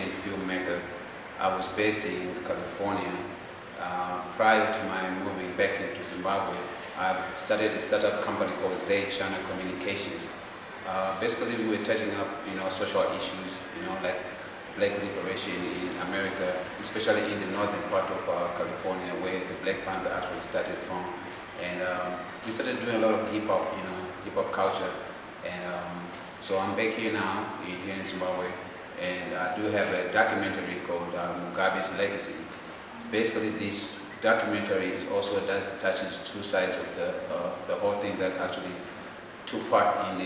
Canadian filmmaker. I was based in California. Prior to my moving back into Zimbabwe, I started a startup company called China Communications. Basically, we were touching up, social issues, like black liberation in America, especially in the northern part of California, where the Black Panther actually started from. And we started doing a lot of hip hop culture. And so I'm back here now, here in Zimbabwe, and I do have a documentary called Mugabe's Legacy. Basically, this documentary touches two sides of the whole thing that actually took part in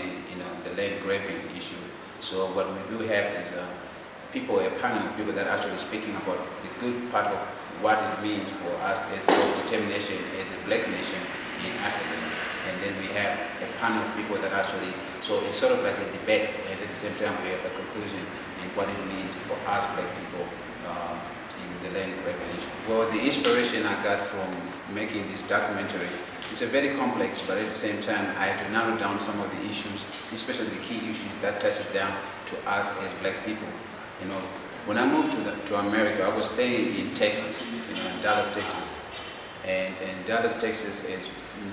the land grabbing issue. So what we do have is a panel of people that are actually speaking about the good part of what it means for us as self-determination as a black nation in Africa. And then we have a panel of people that actually, so it's sort of like a debate, and at the same time we have a conclusion in what it means for us black people in the land grabbing issue. Well, the inspiration I got from making this documentary, it's a very complex, but at the same time I had to narrow down some of the issues, especially the key issues that touches down to us as black people. When I moved to America, I was staying in Texas, in Dallas, Texas. And Dallas, Texas, as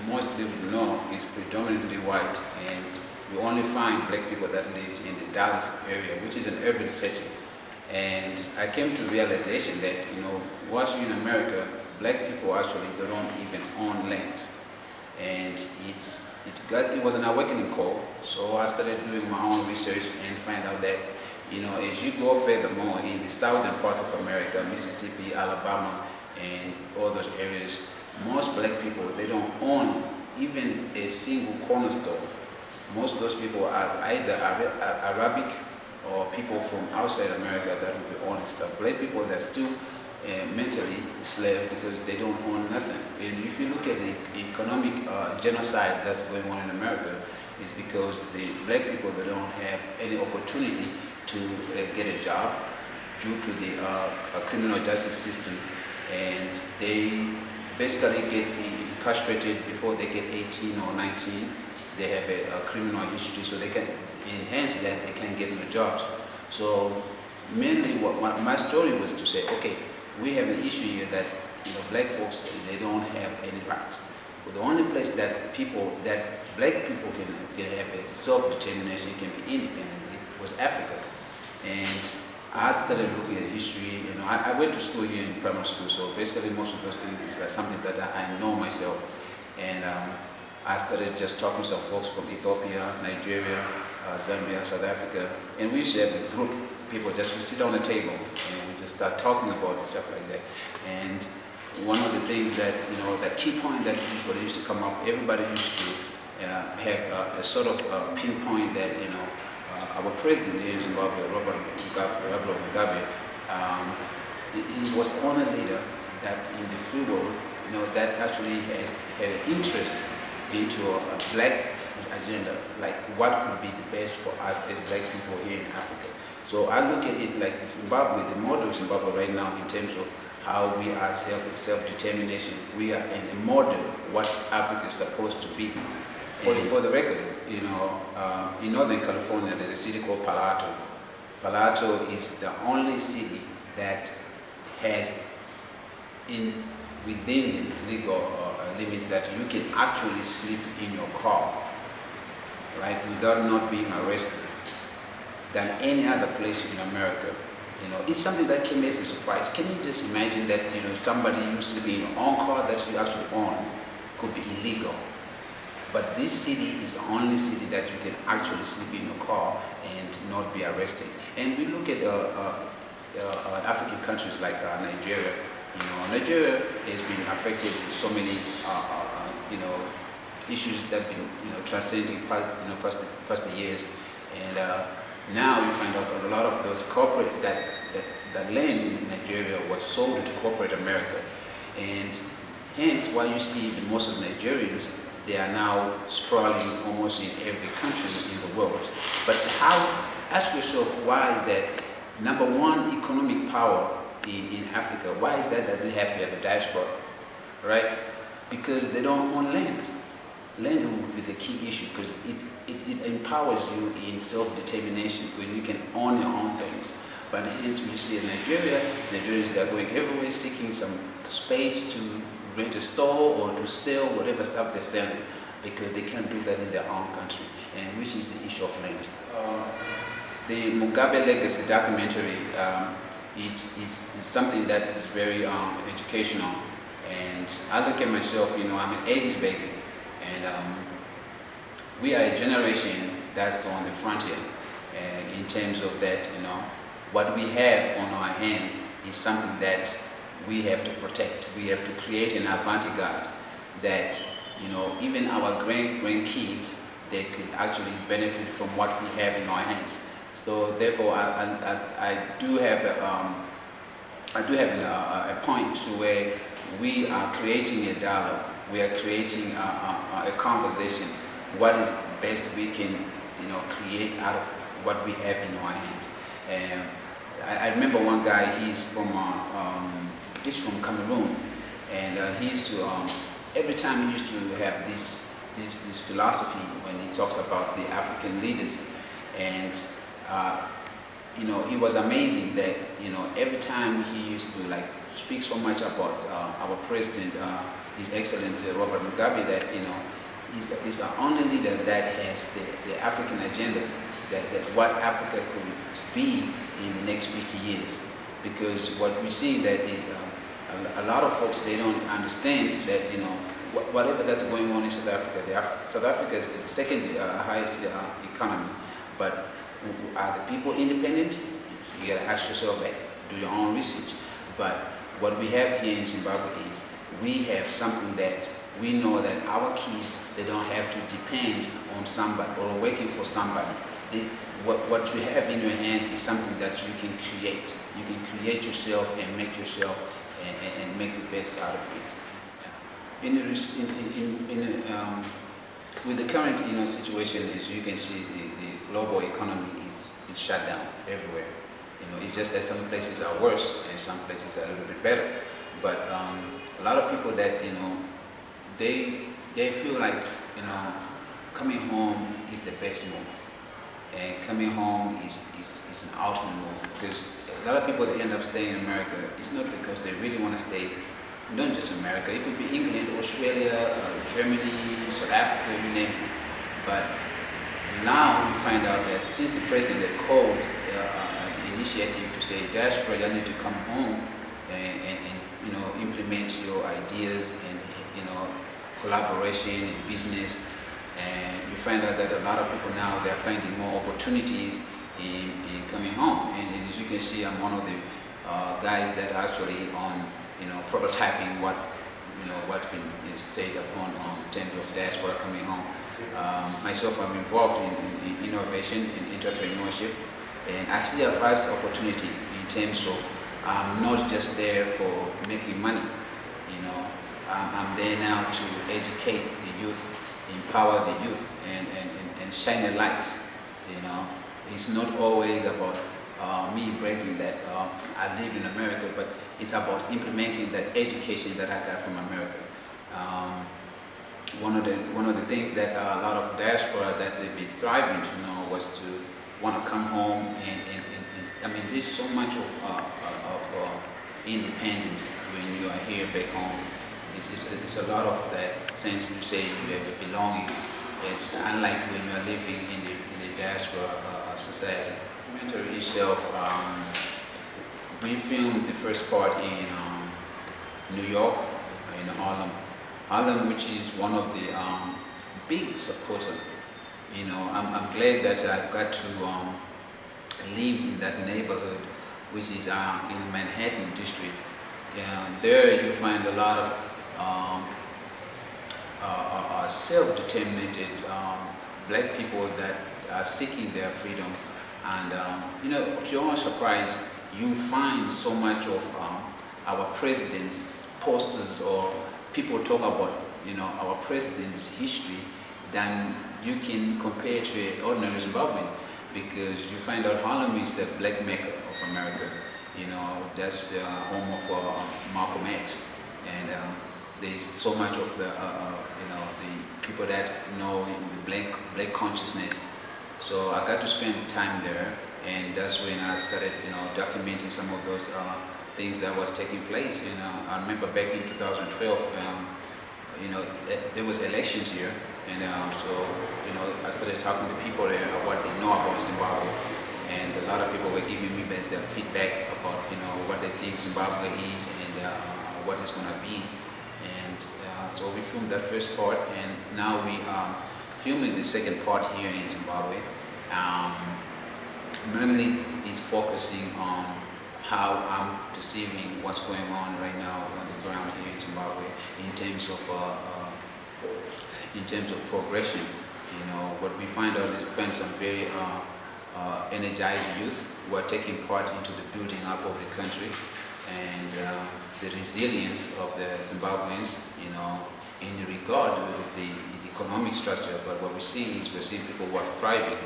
most people know, is predominantly white, and you only find black people that live in the Dallas area, which is an urban setting. And I came to the realization that, once you're in America, black people actually, they don't even own land. And it was an awakening call, so I started doing my own research and find out that, as you go furthermore in the southern part of America, Mississippi, Alabama, and all those areas, most black people, they don't own even a single corner store. Most of those people are either Arabic or people from outside America that will be owning stuff. Black people, they're still mentally enslaved because they don't own nothing. And if you look at the economic genocide that's going on in America, it's because the black people, they don't have any opportunity to get a job due to the criminal justice system, and they basically get incarcerated before they get 18 or 19. They have a criminal history, so they can enhance that, they can get no jobs. So mainly what my story was to say, okay, we have an issue here that black folks, they don't have any rights. But the only place that black people can have a self-determination, can be independent, was Africa. And I started looking at history. I went to school here in primary school, so basically most of those things is like something that I know myself. And I started just talking to some folks from Ethiopia, Nigeria, Zambia, South Africa, and we used to have a group. We sit on the table and we just start talking about stuff like that. And one of the things that, the key point that usually used to come up, everybody used to have a sort of pinpoint that, our president here in Zimbabwe, Robert Mugabe, he was the only leader that in the free world, that actually has had an interest into a black agenda, like what would be the best for us as black people here in Africa. So I look at it like Zimbabwe, the model of Zimbabwe right now in terms of how we are self-determination. We are in a model what Africa is supposed to be. For the record, in Northern California, there's a city called Palo Alto. Palo Alto is the only city that has within the legal limits that you can actually sleep in your car, right, without not being arrested, than any other place in America. It's something that came as a surprise. Can you just imagine that, somebody you sleep in your own car that you actually own could be illegal? But this city is the only city that you can actually sleep in your car and not be arrested. And we look at African countries like Nigeria. Nigeria has been affected with so many, issues that have been, transcending past the years. And now you find out a lot of those corporate, that land in Nigeria was sold to corporate America. And hence why you see most of the Nigerians, they are now sprawling almost in every country in the world. But ask yourself, why is that? Number one, economic power in Africa. Why is that? Does it have to have a diaspora, right? Because they don't own land. Land will be the key issue because it empowers you in self-determination when you can own your own things. But hence when you see in Nigeria, Nigerians they are going everywhere seeking some space to rent a store or to sell whatever stuff they're selling, because they can't do that in their own country, and which is the issue of land. The Mugabe Legacy documentary, it's something that is very educational, and I look at myself, I'm an 80s baby, and we are a generation that's on the frontier, in terms of that, what we have on our hands is something that we have to protect. We have to create an avant-garde that, even our grandkids, they could actually benefit from what we have in our hands. So therefore, I do have a point to where we are creating a dialogue. We are creating a conversation. What is best we can, create out of what we have in our hands. I remember one guy. He's from Cameroon, and he used to every time he used to have this philosophy when he talks about the African leaders, and it was amazing that every time he used to speak so much about our president, His Excellency Robert Mugabe, that he's the only leader that has the African agenda, that what Africa could be in the next 50 years. Because what we see that is a lot of folks, they don't understand that whatever that's going on in South Africa, South Africa is the second highest economy, but are the people independent? You gotta ask yourself that, do your own research. But what we have here in Zimbabwe is we have something that we know that our kids, they don't have to depend on somebody or working for somebody. What you have in your hand is something that you can create. You can create yourself and make yourself and make the best out of it. With the current situation, as you can see, the global economy is shut down everywhere. It's just that some places are worse and some places are a little bit better. But a lot of people that they feel like coming home is the best move, and coming home is an ultimate move, because a lot of people that end up staying in America, it's not because they really want to stay, not just America. It could be England, Australia, Germany, South Africa, you name it. But now you find out that since the president had called an initiative to say, diaspora, you need to come home and implement your ideas and collaboration in business, and you find out that a lot of people now, they're finding more opportunities in coming home. And as you can see, I'm one of the guys that are actually on prototyping what's been said upon on terms of diaspora coming home. Myself, I'm involved in innovation and entrepreneurship, and I see a vast opportunity in terms of I'm not just there for making money. I'm there now to educate the youth, empower the youth, and shine a light. It's not always about me breaking that I live in America, but it's about implementing that education that I got from America. One of the things that a lot of diaspora that they've been thriving to know was to want to come home and I mean, there's so much of independence when you are here back home. It's a lot of that sense you say you have a belonging. It's unlike when you are living in the diaspora society. The documentary itself, we filmed the first part in New York, in Harlem, which is one of the big supporters. I'm glad that I got to live in that neighborhood, which is in Manhattan district. There you find a lot of self-determined black people that are seeking their freedom. And to your own surprise, you find so much of our president's posters, or people talk about our president's history, than you can compare to an ordinary Zimbabwean, because you find out Harlem is the black mecca of America. That's the home of Malcolm X, and there's so much of the the people that know the black consciousness. So I got to spend time there, and that's when I started, documenting some of those things that was taking place. I remember back in 2012, there was elections here, and I started talking to people there about what they know about Zimbabwe, and a lot of people were giving me the feedback about what they think Zimbabwe is and what it's going to be. And so we filmed that first part, and now we are filming the second part here in Zimbabwe. Mainly it's focusing on how I'm perceiving what's going on right now on the ground here in Zimbabwe in terms of progression. What we find out is we find some very energized youth who are taking part into the building up of the country, and the resilience of the Zimbabweans, in regard with the economic structure. But what we're seeing is people who are thriving,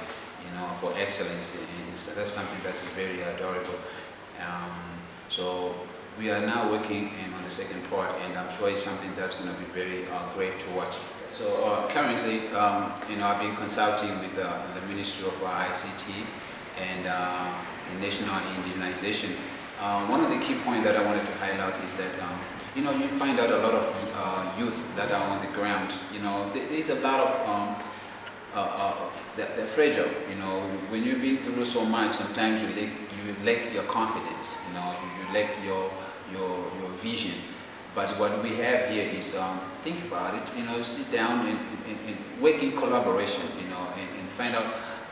for excellence, and that's something that's very adorable. So we are now working on the second part, and I'm sure it's something that's going to be very great to watch. So currently, I've been consulting with the Ministry of ICT and the National Indigenization. One of the key points that I wanted to highlight is that you find out a lot of youth that are on the ground. There's a lot of they're fragile. When you've been through so much, sometimes you lack your confidence. You lack your vision. But what we have here is think about it. Sit down and work in collaboration. And find out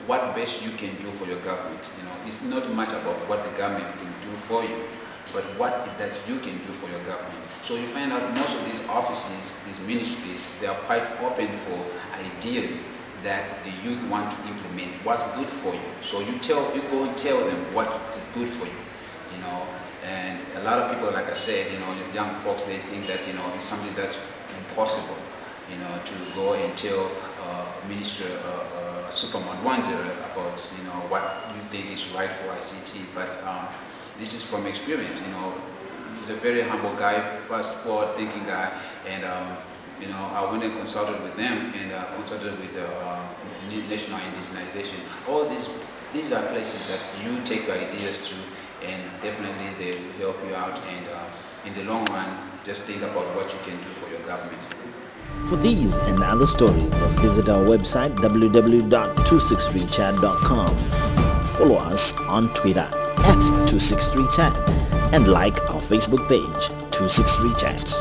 what best you can do for your government. It's not much about what the government can do for you, but what is that you can do for your government. So you find out most of these offices, these ministries, they are quite open for ideas that the youth want to implement, what's good for you. So you go and tell them what's good for you, And a lot of people, like I said, young folks, they think that it's something that's impossible, to go and tell Minister Superman 10 about what you think is right for ICT. But this is from experience. He's a very humble guy, fast forward thinking guy, and I went and consulted with them, and consulted with the National Indigenization. All these are places that you take your ideas to, and definitely they will help you out. And in the long run, just think about what you can do for your government. For these and other stories, visit our website www.263chat.com. Follow us on Twitter @263chat and like our Facebook page 263chat.